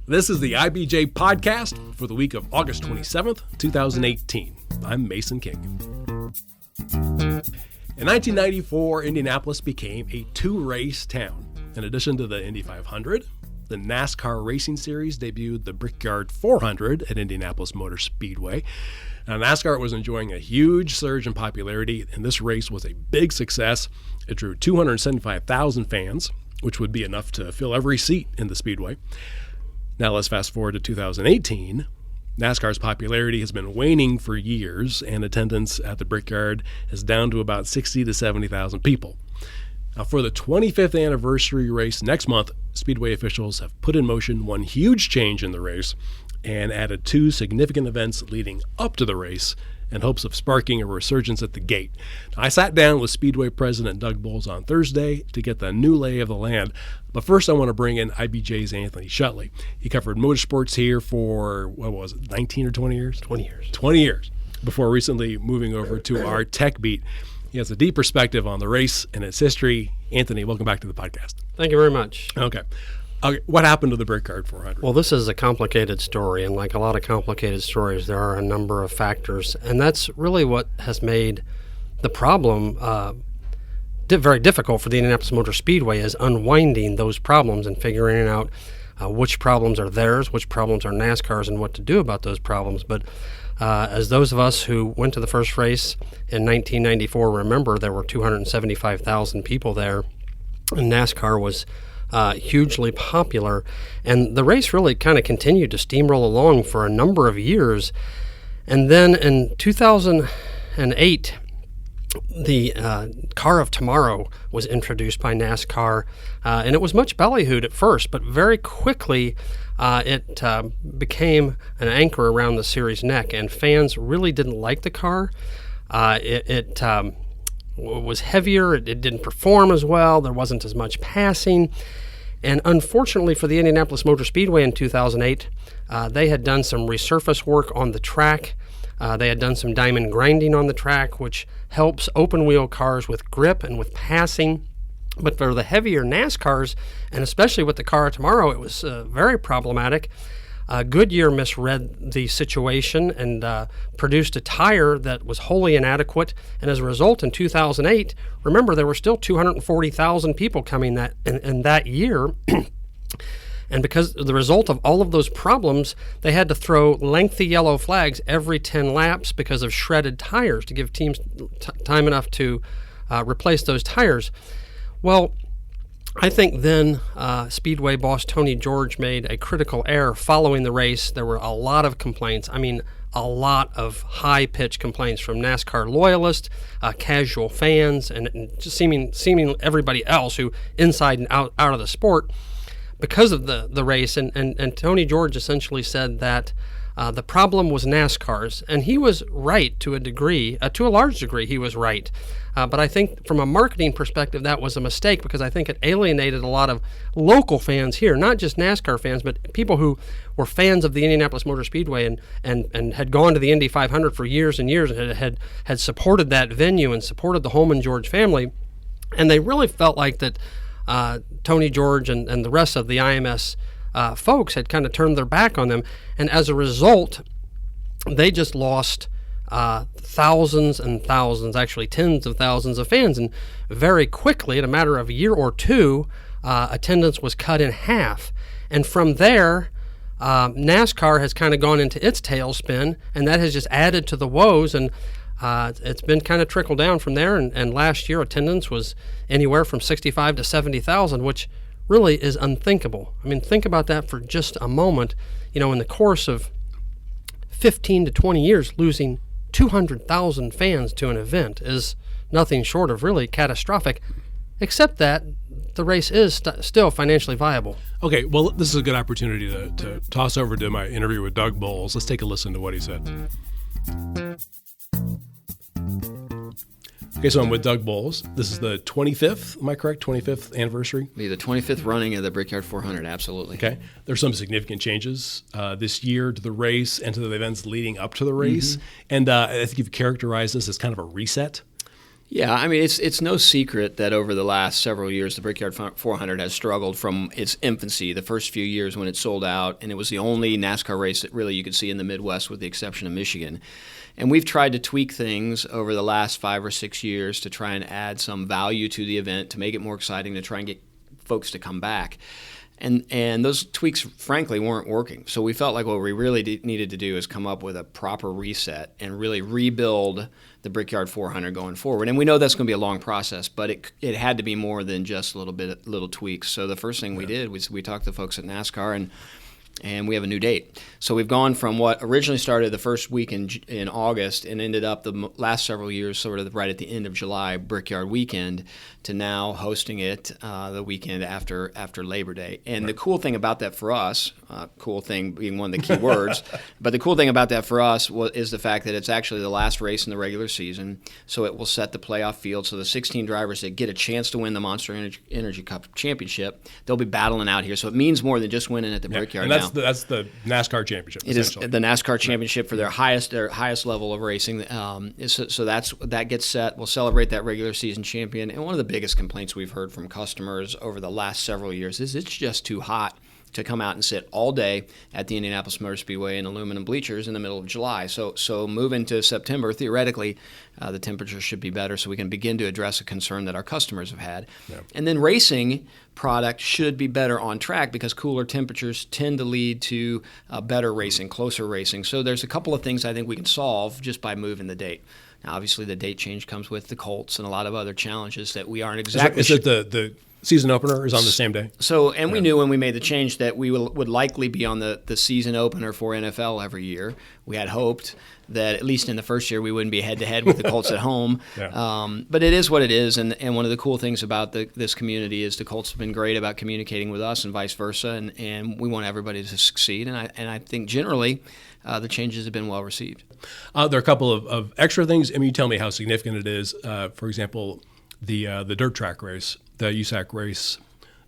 This is the IBJ Podcast for the week of August 27th, 2018. I'm Mason King. In 1994, Indianapolis became a two-race town. In addition to the Indy 500, the NASCAR Racing Series debuted the Brickyard 400 at Indianapolis Motor Speedway. Now, NASCAR was enjoying a huge surge in popularity, and this race was a big success. It drew 275,000 fans, which would be enough to fill every seat in the Speedway. Now let's fast forward to 2018. NASCAR's popularity has been waning for years, and attendance at the Brickyard is down to about 60 to 70,000 people. Now, for the 25th anniversary race next month, Speedway officials have put in motion one huge change in the race and added two significant events leading up to the race in hopes of sparking a resurgence at the gate. Now, I sat down with Speedway President Doug Boles on Thursday to get the new lay of the land. But first, I want to bring in IBJ's Anthony Schoettle. He covered motorsports here for, 19 or 20 years? 20 years. 20 years, before recently moving over to our tech beat. He has a deep perspective on the race and its history. Anthony, welcome back to the podcast. Thank you very much. Okay. What happened to the Brickyard 400? Well, this is a complicated story, and like a lot of complicated stories, there are a number of factors, and that's really what has made the problem very difficult for the Indianapolis Motor Speedway, is unwinding those problems and figuring out which problems are theirs, which problems are NASCAR's, and what to do about those problems. But as those of us who went to the first race in 1994 remember, there were 275,000 people there, and NASCAR was hugely popular, and the race really kind of continued to steamroll along for a number of years. And then in 2008, the Car of Tomorrow was introduced by NASCAR, and it was much ballyhooed at first, but very quickly it became an anchor around the series' neck, and fans really didn't like the car. It was heavier, it didn't perform as well, there wasn't as much passing. And unfortunately for the Indianapolis Motor Speedway in 2008, they had done some resurface work on the track. They had done some diamond grinding on the track, which helps open-wheel cars with grip and with passing. But for the heavier NASCARs, and especially with the Car of Tomorrow, it was very problematic. Goodyear misread the situation and produced a tire that was wholly inadequate. And as a result, in 2008, remember, there were still 240,000 people coming in that year. And because the result of all of those problems, they had to throw lengthy yellow flags every 10 laps because of shredded tires to give teams time enough to replace those tires. Well, I think then Speedway boss Tony George made a critical error following the race. There were a lot of complaints. I mean, a lot of high-pitched complaints from NASCAR loyalists, casual fans, and just seeming everybody else who inside and out of the sport because of the race. And Tony George essentially said that the problem was NASCAR's, and he was right to a degree. To a large degree, he was right. But I think from a marketing perspective, that was a mistake because I think it alienated a lot of local fans here, not just NASCAR fans, but people who were fans of the Indianapolis Motor Speedway and had gone to the Indy 500 for years and years and had supported that venue and supported the Holman George family. And they really felt like that Tony George and the rest of the IMS folks had kind of turned their back on them. And as a result, they just lost thousands and thousands, actually tens of thousands of fans. And very quickly, in a matter of a year or two, attendance was cut in half. And from there, NASCAR has kind of gone into its tailspin, and that has just added to the woes. And it's been kind of trickled down from there. And last year, attendance was anywhere from 65 to 70,000, which really is unthinkable. I mean, think about that for just a moment. You know, in the course of 15 to 20 years, losing 200,000 fans to an event is nothing short of really catastrophic, except that the race is still financially viable. Okay, well, this is a good opportunity to toss over to my interview with Doug Boles. Let's take a listen to what he said. Okay, so I'm with Doug Boles. This is the 25th, am I correct? 25th anniversary? Be the 25th running of the Brickyard 400, absolutely. Okay. There's some significant changes this year to the race and to the events leading up to the race. Mm-hmm. And I think you've characterized this as kind of a reset. Yeah, I mean, it's no secret that over the last several years, the Brickyard 400 has struggled from its infancy, the first few years when it sold out, and it was the only NASCAR race that really you could see in the Midwest with the exception of Michigan. And we've tried to tweak things over the last 5 or 6 years to try and add some value to the event, to make it more exciting, to try and get folks to come back. And those tweaks, frankly, weren't working. So we felt like what we really needed to do is come up with a proper reset and really rebuild the Brickyard 400 going forward. And we know that's going to be a long process, but it had to be more than just little tweaks. So the first thing we did was we talked to folks at NASCAR, and we have a new date. So we've gone from what originally started the first week in August and ended up the last several years sort of right at the end of July, Brickyard Weekend, to now hosting it the weekend after Labor Day. And the cool thing about that for us, cool thing being one of the key words, but the cool thing about that for us is the fact that it's actually the last race in the regular season, so it will set the playoff field. So the 16 drivers that get a chance to win the Monster Energy Cup Championship, they'll be battling out here. So it means more than just winning at the Brickyard now. That's the NASCAR Championship. It is the NASCAR Championship for their highest level of racing. So that gets set. We'll celebrate that regular season champion. And one of the biggest complaints we've heard from customers over the last several years is it's just too hot to come out and sit all day at the Indianapolis Motor Speedway in aluminum bleachers in the middle of July. So moving to September, theoretically, the temperature should be better so we can begin to address a concern that our customers have had. Yeah. And then racing product should be better on track because cooler temperatures tend to lead to better racing, closer racing. So there's a couple of things I think we can solve just by moving the date. Now, obviously, the date change comes with the Colts and a lot of other challenges that we aren't exactly Is it the season opener is on the same day? So, and we knew when we made the change that we would likely be on the season opener for NFL every year. We had hoped that at least in the first year we wouldn't be head-to-head with the Colts at home. Yeah. But it is what it is, and one of the cool things about this community is the Colts have been great about communicating with us and vice versa, and we want everybody to succeed. And I think generally the changes have been well received. There are a couple of extra things. I mean, you tell me how significant it is. For example, the dirt track race, the USAC race,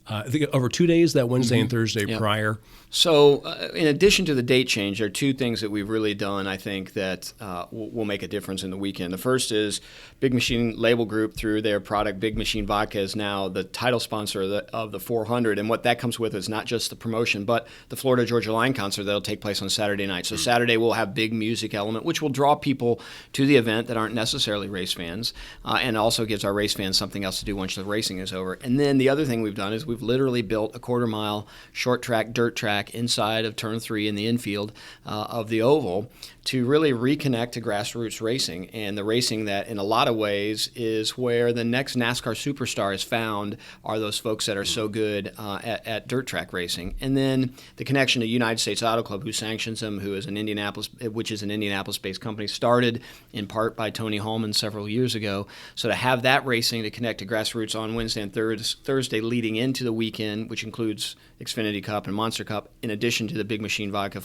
I think over 2 days, that Wednesday and Thursday prior. So in addition to the date change, there are two things that we've really done, I think, that will make a difference in the weekend. The first is Big Machine Label Group, through their product Big Machine Vodka, is now the title sponsor of the 400. And what that comes with is not just the promotion, but the Florida Georgia Line concert that will take place on Saturday night. So Saturday we'll have big music element, which will draw people to the event that aren't necessarily race fans, and also gives our race fans something else to do once the racing is over. And then the other thing we've done is we've literally built a quarter-mile short track, dirt track inside of Turn 3 in the infield of the oval to really reconnect to grassroots racing, and the racing that in a lot of ways is where the next NASCAR superstar is found are those folks that are so good at dirt track racing. And then the connection to United States Auto Club, who sanctions them, which is an Indianapolis-based company, started in part by Tony Hallman several years ago. So to have that racing to connect to grassroots on Wednesday and Thursday leading into the weekend, which includes Xfinity Cup and Monster Cup, in addition to the Big Machine Vodka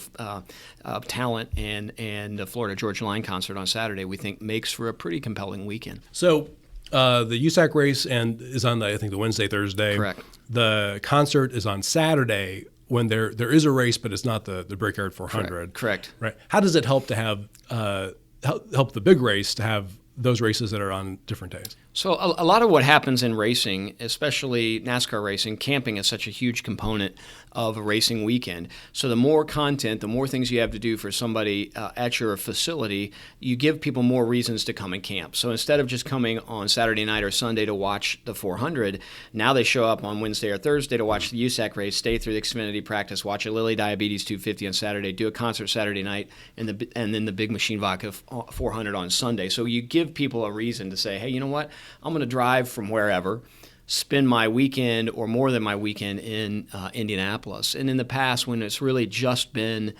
talent and the Florida Georgia Line concert on Saturday, we think makes for a pretty compelling weekend. So the USAC race is on I think the Wednesday, Thursday. Correct. The concert is on Saturday when there is a race, but it's not the Brickyard 400. Correct. Right. How does it help to have help the big race to have those races that are on different days? So a lot of what happens in racing, especially NASCAR racing, camping is such a huge component of a racing weekend. So the more content, the more things you have to do for somebody at your facility, you give people more reasons to come and camp. So instead of just coming on Saturday night or Sunday to watch the 400, now they show up on Wednesday or Thursday to watch the USAC race, stay through the Xfinity practice, watch a Lilly Diabetes 250 on Saturday, do a concert Saturday night, and then the Big Machine Vodka 400 on Sunday. So you give people a reason to say, hey, you know what? I'm going to drive from wherever, spend my weekend or more than my weekend in Indianapolis. And in the past, when it's really just been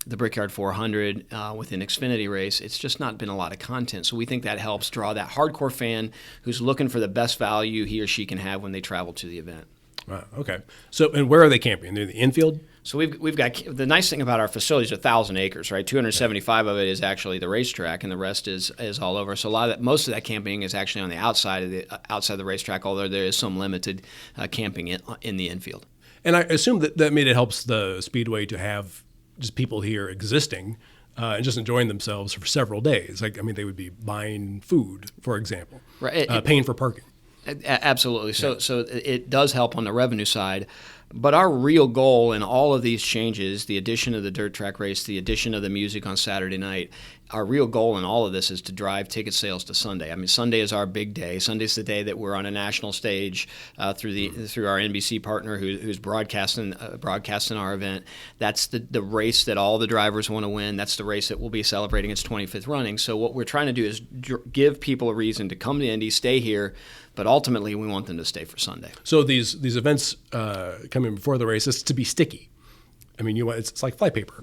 the Brickyard 400 with an Xfinity race, it's just not been a lot of content. So we think that helps draw that hardcore fan who's looking for the best value he or she can have when they travel to the event. Okay. So, and where are they camping? They're in the infield? So we've got, the nice thing about our facility is 1,000 acres, right? 275 of it is actually the racetrack, and the rest is all over. So most of that camping is actually on the outside of the racetrack, although there is some limited camping in the infield. And I assume that maybe it helps the Speedway to have just people here existing and just enjoying themselves for several days. Like, I mean, they would be buying food, for example, Right. Paying for parking. Absolutely. So it does help on the revenue side. But our real goal in all of these changes, the addition of the dirt track race, the addition of the music on Saturday night, our real goal in all of this is to drive ticket sales to Sunday. I mean, Sunday is our big day. Sunday's the day that we're on a national stage through our NBC partner who's broadcasting our event. That's the race that all the drivers want to win. That's the race that we'll be celebrating its 25th running. So what we're trying to do is give people a reason to come to Indy, stay here, but ultimately we want them to stay for Sunday. So these events coming before the race is to be sticky. I mean, it's like flypaper.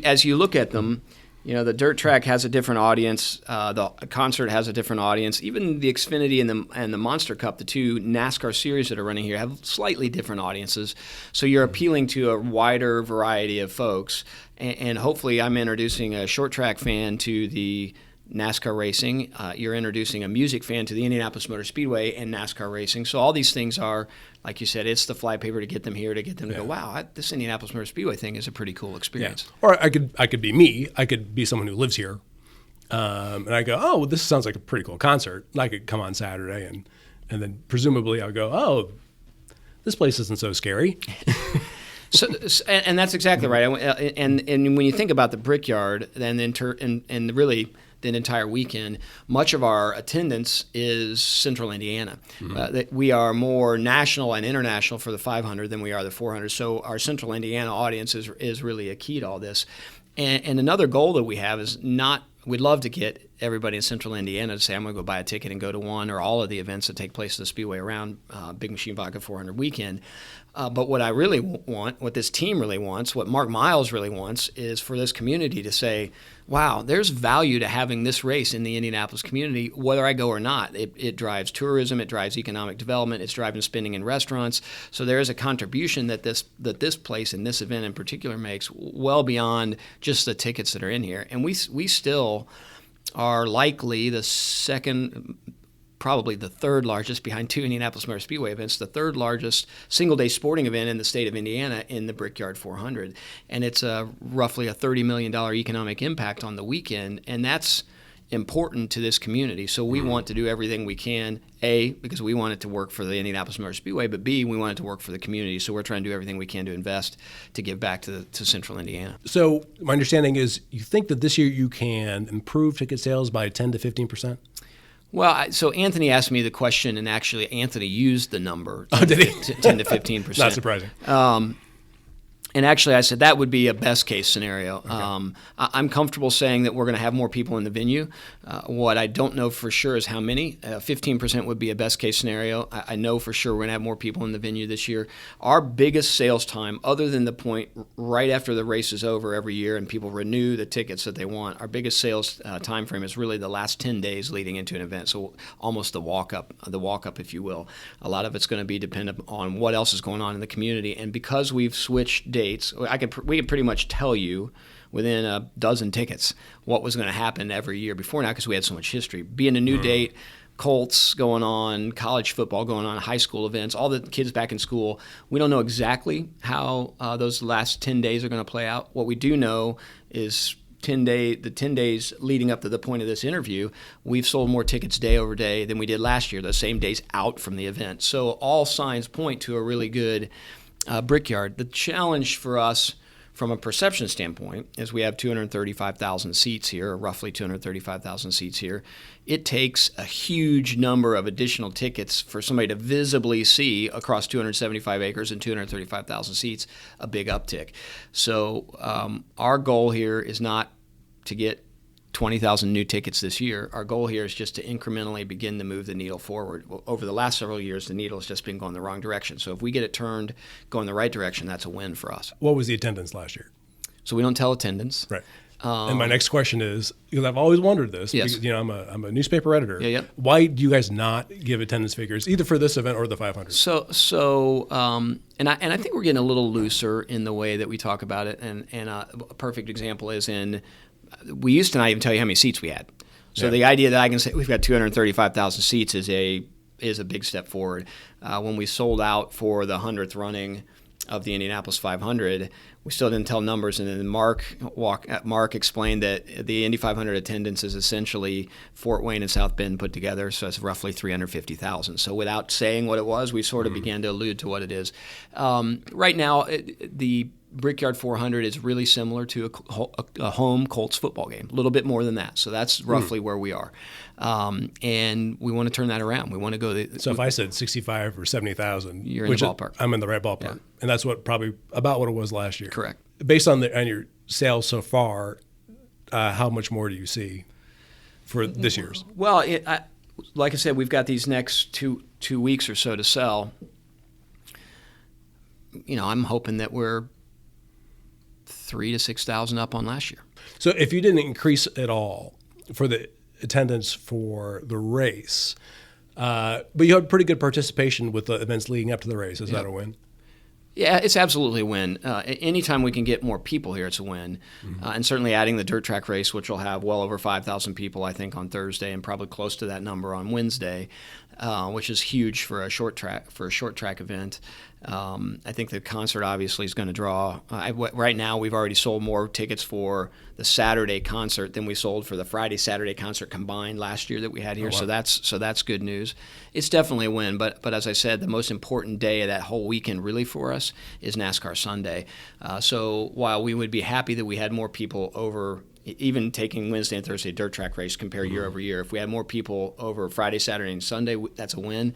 As you look at them, you know, the dirt track has a different audience. The concert has a different audience. Even the Xfinity and the Monster Cup, the two NASCAR series that are running here, have slightly different audiences. So you're appealing to a wider variety of folks. And hopefully I'm introducing a short track fan to the NASCAR racing. You're introducing a music fan to the Indianapolis Motor Speedway and NASCAR racing. So all these things are, like you said, it's the flypaper to get them here, to get them to go, wow, this Indianapolis Motor Speedway thing is a pretty cool experience. Yeah. Or I could be me. I could be someone who lives here, and I go, oh, well, this sounds like a pretty cool concert. And I could come on Saturday, and then presumably I'll go, oh, this place isn't so scary. So, and that's exactly right. And when you think about the Brickyard, and really the entire weekend, much of our attendance is Central Indiana. Mm-hmm. We are more national and international for the 500 than we are the 400. So our Central Indiana audience is really a key to all this. And another goal that we have is we'd love to get everybody in Central Indiana to say, I'm going to go buy a ticket and go to one or all of the events that take place at the Speedway around Big Machine Vodka 400 weekend. But what I really want, what this team really wants, what Mark Miles really wants, is for this community to say, wow, there's value to having this race in the Indianapolis community, whether I go or not. It drives tourism, it drives economic development, it's driving spending in restaurants. So there is a contribution that this place and this event in particular makes well beyond just the tickets that are in here. And we still are likely the second, probably the third largest, behind two Indianapolis Motor Speedway events, the third largest single-day sporting event in the state of Indiana in the Brickyard 400. And it's roughly a $30 million economic impact on the weekend, and that's important to this community. So we want to do everything we can, A, because we want it to work for the Indianapolis Motor Speedway, but B, we want it to work for the community. So we're trying to do everything we can to invest to give back to Central Indiana. So my understanding is you think that this year you can improve ticket sales by 10 to 15%? Well, so Anthony asked me the question, and actually Anthony used the number 10 to 15%. Not surprising. And actually, I said that would be a best-case scenario. Okay. I'm comfortable saying that we're going to have more people in the venue. What I don't know for sure is how many. 15% would be a best-case scenario. I know for sure we're going to have more people in the venue this year. Our biggest sales time, other than the point right after the race is over every year and people renew the tickets that they want, our biggest sales time frame is really the last 10 days leading into an event, so almost the walk-up, if you will. A lot of it's going to be dependent on what else is going on in the community. And because we've switched dates, we can pretty much tell you within a dozen tickets what was going to happen every year before now because we had so much history. Being a new date, Colts going on, college football going on, high school events, all the kids back in school. We don't know exactly how those last 10 days are going to play out. What we do know is the 10 days leading up to the point of this interview, we've sold more tickets day over day than we did last year, the same days out from the event. So all signs point to a really good Brickyard. The challenge for us from a perception standpoint is we have 235,000 seats here, or roughly 235,000 seats here. It takes a huge number of additional tickets for somebody to visibly see across 275 acres and 235,000 seats a big uptick. So our goal here is not to get 20,000 new tickets this year. Our goal here is just to incrementally begin to move the needle forward. Over the last several years, the needle has just been going the wrong direction. So if we get it turned, going the right direction, that's a win for us. What was the attendance last year? So we don't tell attendance. Right. And my next question is, because I've always wondered this, yes. because, I'm a newspaper editor. Yeah. Why do you guys not give attendance figures, either for this event or the 500? And I think we're getting a little looser in the way that we talk about it. And a perfect example is we used to not even tell you how many seats we had. So the idea that I can say we've got 235,000 seats is a big step forward. When we sold out for the 100th running of the Indianapolis 500. We still didn't tell numbers, and then Mark explained that the Indy 500 attendance is essentially Fort Wayne and South Bend put together, so it's roughly 350,000. So without saying what it was, we sort of began to allude to what it is. Right now, the Brickyard 400 is really similar to a home Colts football game, a little bit more than that. So that's roughly where we are. And we want to turn that around. We want to go. So if I said 65 or 70,000, you're in the ballpark. I'm in the right ballpark. Yeah. And that's about what it was last year. Correct. Based on your sales so far, how much more do you see for this year's? Well, like I said, we've got these next two weeks or so to sell. I'm hoping that we're 3,000 to 6,000 up on last year. So if you didn't increase at all for the attendance for the race, but you had pretty good participation with the events leading up to the race, is that a win? Yeah, it's absolutely a win. Anytime we can get more people here, it's a win. And certainly adding the dirt track race, which will have well over 5,000 people, I think, on Thursday, and probably close to that number on Wednesday, which is huge for a short track event. I think the concert obviously is going to draw. Right now, we've already sold more tickets for the Saturday concert than we sold for the Friday-Saturday concert combined last year that we had here. Oh, wow. So that's good news. It's definitely a win. But as I said, the most important day of that whole weekend really for us is NASCAR Sunday. So while we would be happy that we had more people over, even taking Wednesday and Thursday dirt track race compare year over year, if we had more people over Friday, Saturday, and Sunday, that's a win.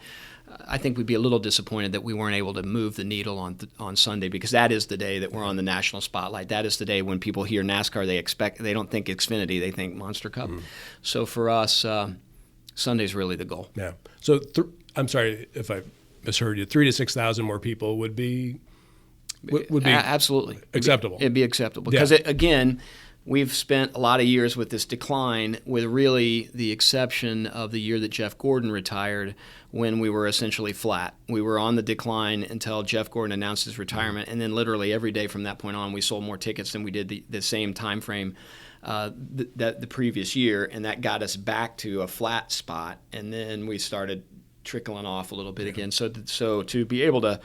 I think we'd be a little disappointed that we weren't able to move the needle on Sunday, because that is the day that we're on the national spotlight. That is the day when people hear NASCAR, they don't think Xfinity, they think Monster Cup. So for us, Sunday's really the goal. Yeah. So I'm sorry if I misheard you. 3,000 to 6,000 more people would be absolutely acceptable. It'd be acceptable because again, we've spent a lot of years with this decline, with really the exception of the year that Jeff Gordon retired, when we were essentially flat. We were on the decline until Jeff Gordon announced his retirement, and then literally every day from that point on, we sold more tickets than we did the same time frame the previous year, and that got us back to a flat spot, and then we started trickling off a little bit again. So to be able to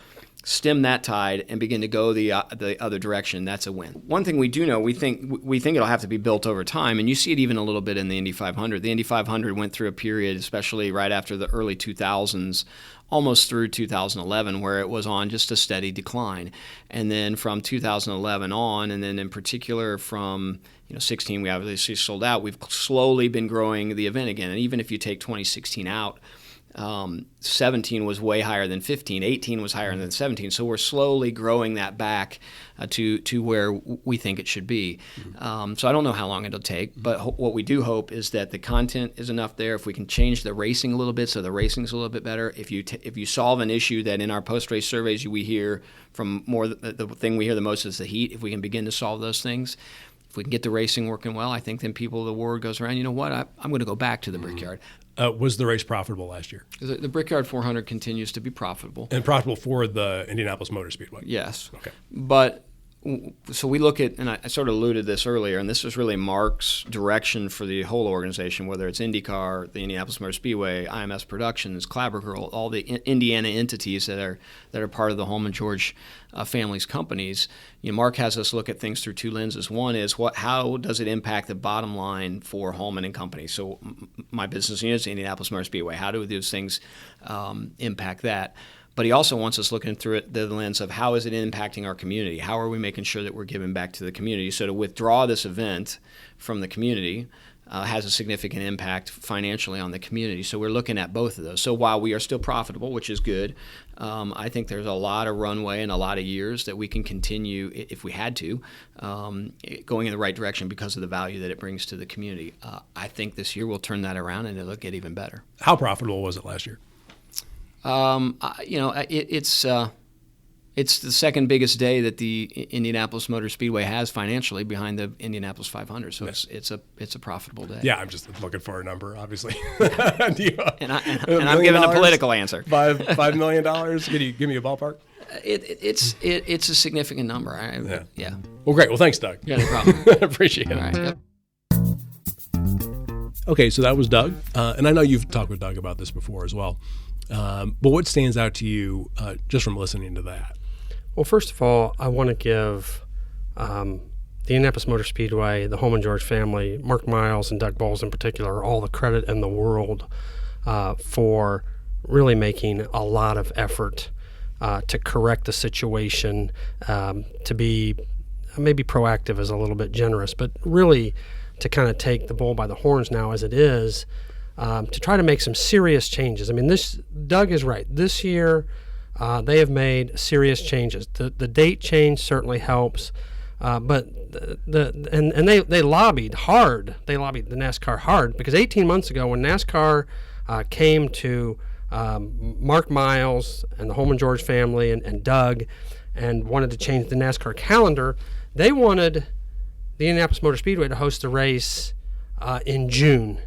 stem that tide and begin to go the other direction, that's a win. One thing we do know, we think it'll have to be built over time, and you see it even a little bit in the Indy 500. The Indy 500 went through a period, especially right after the early 2000s, almost through 2011, where it was on just a steady decline. And then from 2011 on, and then in particular from 16, we obviously sold out. We've slowly been growing the event again, and even if you take 2016 out, 17 was way higher than 15, 18 was higher than 17, so we're slowly growing that back to where we think it should be. So I don't know how long it'll take, but what we do hope is that the content is enough there. If we can change the racing a little bit so the racing's a little bit better, if you solve an issue that in our post-race surveys we hear from more, the thing we hear the most is the heat, if we can begin to solve those things, if we can get the racing working well, I think then the word goes around, you know what, I'm going to go back to the Brickyard. Was the race profitable last year? The Brickyard 400 continues to be profitable. And profitable for the Indianapolis Motor Speedway? Yes. Okay. But so we look at, and I sort of alluded to this earlier, and this is really Mark's direction for the whole organization, whether it's IndyCar, the Indianapolis Motor Speedway, IMS Productions, Clabber Girl, all the Indiana entities that are part of the Holman George family's companies. Mark has us look at things through two lenses. One is how does it impact the bottom line for Holman and Company? So my business unit is the Indianapolis Motor Speedway. How do those things impact that? But he also wants us looking through it the lens of how is it impacting our community? How are we making sure that we're giving back to the community? So to withdraw this event from the community has a significant impact financially on the community. So we're looking at both of those. So while we are still profitable, which is good, I think there's a lot of runway and a lot of years that we can continue, if we had to, going in the right direction because of the value that it brings to the community. I think this year we'll turn that around and it'll get even better. How profitable was it last year? It's the second biggest day that the Indianapolis Motor Speedway has financially behind the Indianapolis 500. So it's a profitable day. Yeah, I'm just looking for a number, obviously. and I'm giving a political answer. $5 million? Can you give me a ballpark? It's a significant number. Yeah. Well, great. Well, thanks, Doug. Yeah, no problem. Appreciate it. All right. Yep. Okay, so that was Doug, and I know you've talked with Doug about this before as well. But what stands out to you just from listening to that? Well, first of all, I want to give the Indianapolis Motor Speedway, the Holman George family, Mark Miles and Doug Boles in particular, all the credit in the world for really making a lot of effort to correct the situation, to be maybe proactive is a little bit generous, but really to kind of take the bull by the horns now as it is, to try to make some serious changes. I mean, Doug is right. This year, they have made serious changes. The date change certainly helps, but they lobbied hard. They lobbied the NASCAR hard because 18 months ago, when NASCAR came to Mark Miles and the Holman George family and Doug and wanted to change the NASCAR calendar, they wanted the Indianapolis Motor Speedway to host the race in June,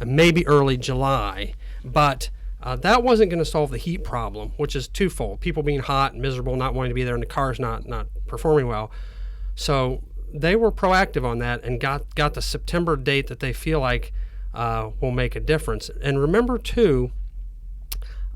maybe early July. But that wasn't going to solve the heat problem, which is twofold. People being hot and miserable, not wanting to be there, and the cars not performing well. So they were proactive on that and got the September date that they feel like will make a difference. And remember, too,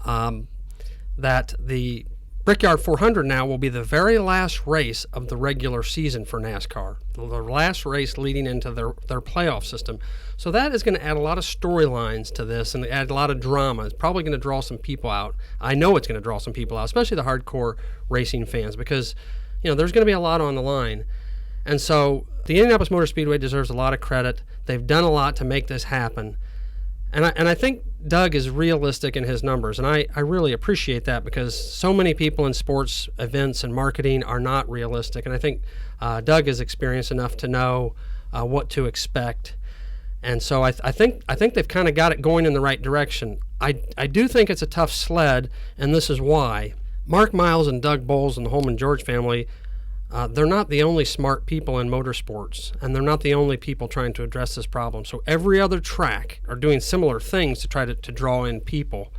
that the Brickyard 400 now will be the very last race of the regular season for NASCAR, the last race leading into their playoff system. So that is going to add a lot of storylines to this and add a lot of drama. It's probably going to draw some people out. I know it's going to draw some people out, especially the hardcore racing fans, because there's going to be a lot on the line. And so the Indianapolis Motor Speedway deserves a lot of credit. They've done a lot to make this happen. And I think Doug is realistic in his numbers, and I really appreciate that because so many people in sports events and marketing are not realistic, and I think Doug is experienced enough to know what to expect. And so I think they've kind of got it going in the right direction. I do think it's a tough sled, and this is why. Mark Miles and Doug Boles and the Holman George family, they're not the only smart people in motorsports, and they're not the only people trying to address this problem. So every other track are doing similar things to try to draw in people.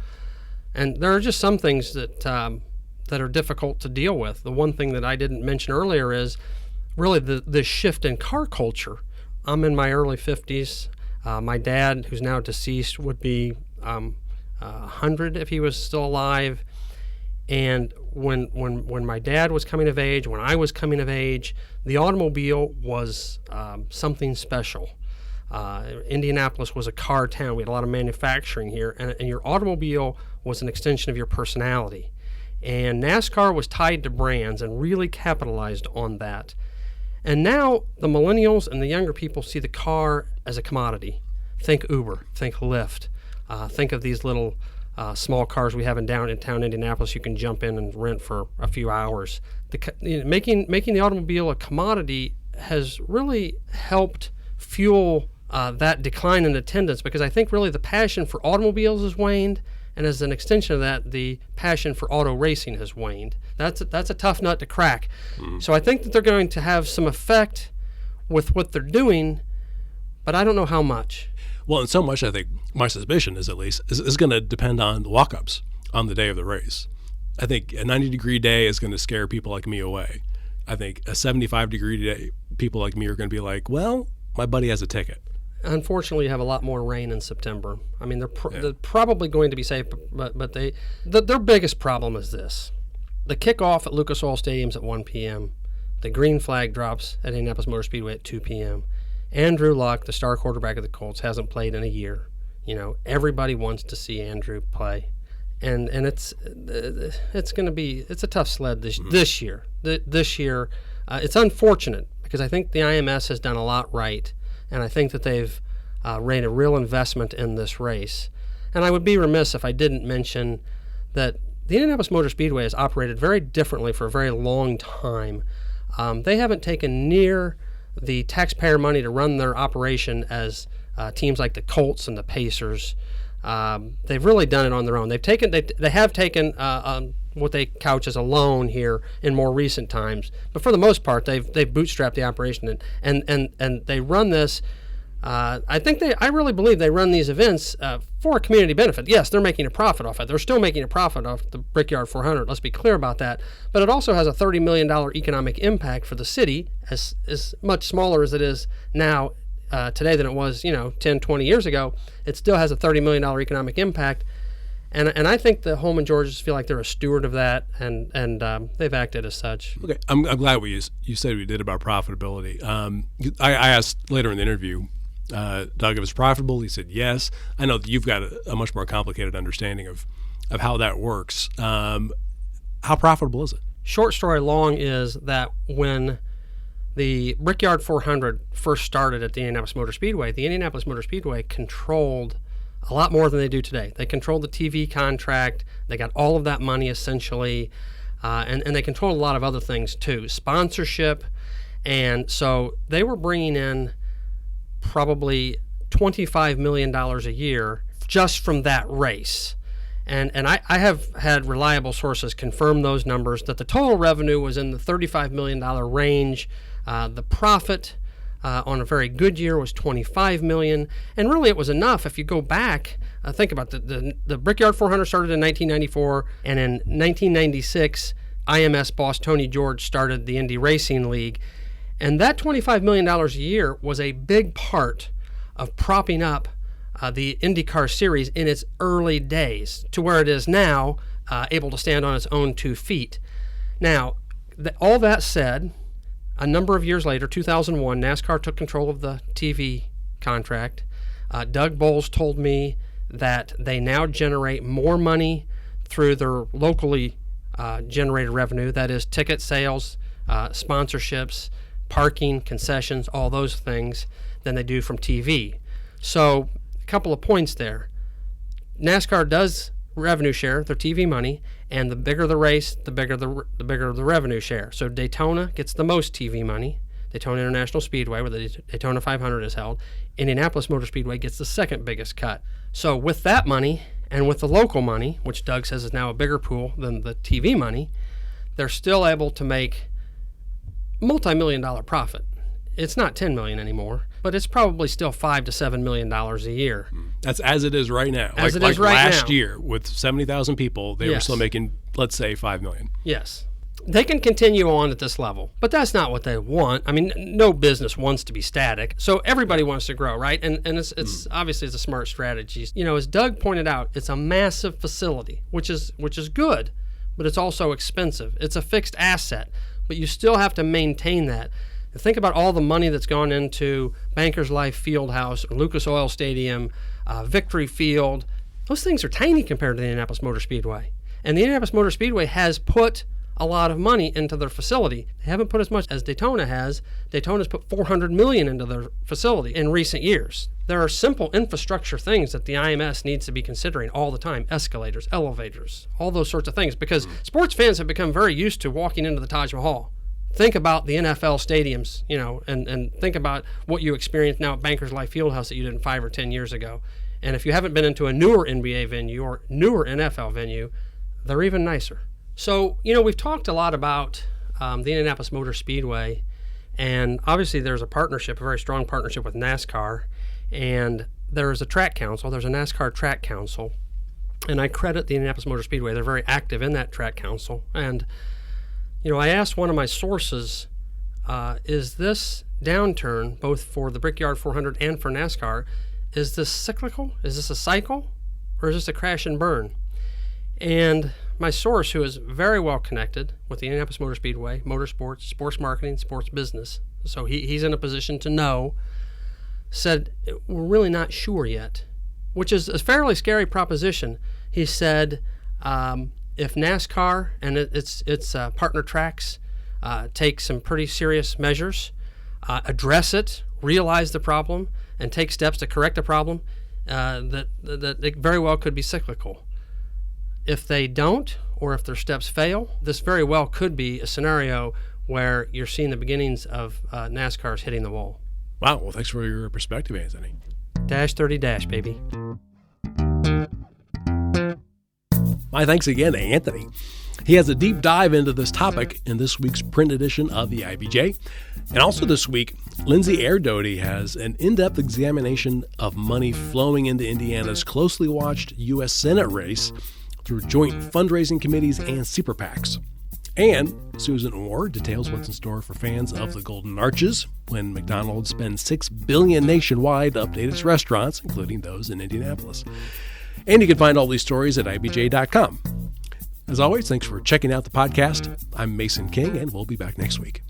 And there are just some things that are difficult to deal with. The one thing that I didn't mention earlier is really the shift in car culture. I'm in my early 50s. My dad, who's now deceased, would be 100 if he was still alive. And when my dad was coming of age, when I was coming of age, the automobile was something special. Indianapolis was a car town. We had a lot of manufacturing here, and your automobile was an extension of your personality. And NASCAR was tied to brands and really capitalized on that. And now the millennials and the younger people see the car as a commodity. Think Uber, think Lyft, think of these little small cars we have in downtown Indianapolis you can jump in and rent for a few hours. Making the automobile a commodity has really helped fuel that decline in attendance, because I think really the passion for automobiles has waned, and as an extension of that, the passion for auto racing has waned. That's a tough nut to crack. Mm-hmm. So I think that they're going to have some effect with what they're doing, but I don't know how much. Well, and so much, I think, my suspicion is at least, is going to depend on the walk-ups on the day of the race. I think a 90-degree day is going to scare people like me away. I think a 75-degree day, people like me are going to be like, well, my buddy has a ticket. Unfortunately, you have a lot more rain in September. I mean, they're probably going to be safe, but their biggest problem is this. The kickoff at Lucas Oil Stadium's at 1 p.m. The green flag drops at Indianapolis Motor Speedway at 2 p.m. Andrew Luck, the star quarterback of the Colts, hasn't played in a year. Everybody wants to see Andrew play, and it's going to be a tough sled this year. This year, it's unfortunate because I think the IMS has done a lot right, and I think that they've made a real investment in this race. And I would be remiss if I didn't mention that the Indianapolis Motor Speedway has operated very differently for a very long time. They haven't taken near the taxpayer money to run their operation as teams like the Colts and the Pacers. They've really done it on their own. They have taken what they couch as a loan here in more recent times, but for the most part, they've bootstrapped the operation and they run this. I really believe they run these events for a community benefit. Yes, they're making a profit off it. They're still making a profit off the Brickyard 400. Let's be clear about that. But it also has a $30 million economic impact for the city, as much smaller as it is now today than it was 10, 20 years ago. It still has a $30 million economic impact. And I think the Holman Georges feel like they're a steward of that, and they've acted as such. Okay, I'm glad you said we did about profitability. I asked later in the interview, Doug, if it's profitable. He said yes. I know that you've got a much more complicated understanding of how that works. How profitable is it? Short story long is that when the Brickyard 400 first started at the Indianapolis Motor Speedway, the Indianapolis Motor Speedway controlled a lot more than they do today. They controlled the TV contract. They got all of that money essentially, and they controlled a lot of other things too, sponsorship. And so they were bringing in probably $25 million a year just from that race. And I have had reliable sources confirm those numbers, that the total revenue was in the $35 million range. The profit on a very good year was $25 million. And really it was enough. If you go back, think about the Brickyard 400 started in 1994, and in 1996, IMS boss Tony George started the Indy Racing League. And that $25 million a year was a big part of propping up the IndyCar series in its early days to where it is now, able to stand on its own 2 feet. Now, all that said, a number of years later, 2001, NASCAR took control of the TV contract. Doug Boles told me that they now generate more money through their locally generated revenue, that is ticket sales, sponsorships, parking, concessions, all those things, than they do from TV. So a couple of points there. NASCAR does revenue share their TV money, and the bigger the race, the bigger the revenue share. So Daytona gets the most TV money, Daytona International Speedway, where the Daytona 500 is held. Indianapolis Motor Speedway gets the second biggest cut. So with that money and with the local money, which Doug says is now a bigger pool than the TV money, they're still able to make multi-million-dollar profit. It's not $10 million anymore, but it's probably still $5 to $7 million a year. That's as it is right now. As it is right now. Last year, with 70,000 people, they were still making, let's say, $5 million. Yes. They can continue on at this level, but that's not what they want. I mean, no business wants to be static, so everybody wants to grow, right? And it's obviously it's a smart strategy. You know, as Doug pointed out, it's a massive facility, which is good, but it's also expensive. It's a fixed asset, but you still have to maintain that. And think about all the money that's gone into Bankers Life Fieldhouse, Lucas Oil Stadium, Victory Field. Those things are tiny compared to the Indianapolis Motor Speedway. And the Indianapolis Motor Speedway has put a lot of money into their facility. They haven't put as much as Daytona has. Daytona's put $400 million into their facility in recent years. There are simple infrastructure things that the IMS needs to be considering all the time: escalators, elevators, all those sorts of things, because sports fans have become very used to walking into the Taj Mahal. Think about the NFL stadiums, you know, and think about what you experience now at Bankers Life Fieldhouse that you didn't 5 or 10 years ago. And if you haven't been into a newer NBA venue or newer NFL venue, they're even nicer. So, you know, we've talked a lot about the Indianapolis Motor Speedway, and obviously there's a partnership, a very strong partnership with NASCAR, and there's a track council, there's a NASCAR track council, and I credit the Indianapolis Motor Speedway. They're very active in that track council. And you know, I asked one of my sources, is this downturn, both for the Brickyard 400 and for NASCAR, is this cyclical? Is this a cycle? Or is this a crash and burn? And my source, who is very well connected with the Indianapolis Motor Speedway, motorsports, sports marketing, sports business, so he's in a position to know, said, we're really not sure yet, which is a fairly scary proposition. He said, if NASCAR and its partner tracks take some pretty serious measures, address it, realize the problem, and take steps to correct the problem, that it very well could be cyclical. If they don't, or if their steps fail, this very well could be a scenario where you're seeing the beginnings of NASCAR's hitting the wall. Wow. Well, thanks for your perspective, Anthony. Dash 30 dash, baby. My thanks again to Anthony. He has a deep dive into this topic in this week's print edition of the IBJ. And also this week, Lindsay Erdoty has an in-depth examination of money flowing into Indiana's closely watched U.S. Senate race through joint fundraising committees and super PACs. And Susan Orr details what's in store for fans of the Golden Arches when McDonald's spends $6 billion nationwide to update its restaurants, including those in Indianapolis. And you can find all these stories at IBJ.com. As always, thanks for checking out the podcast. I'm Mason King, and we'll be back next week.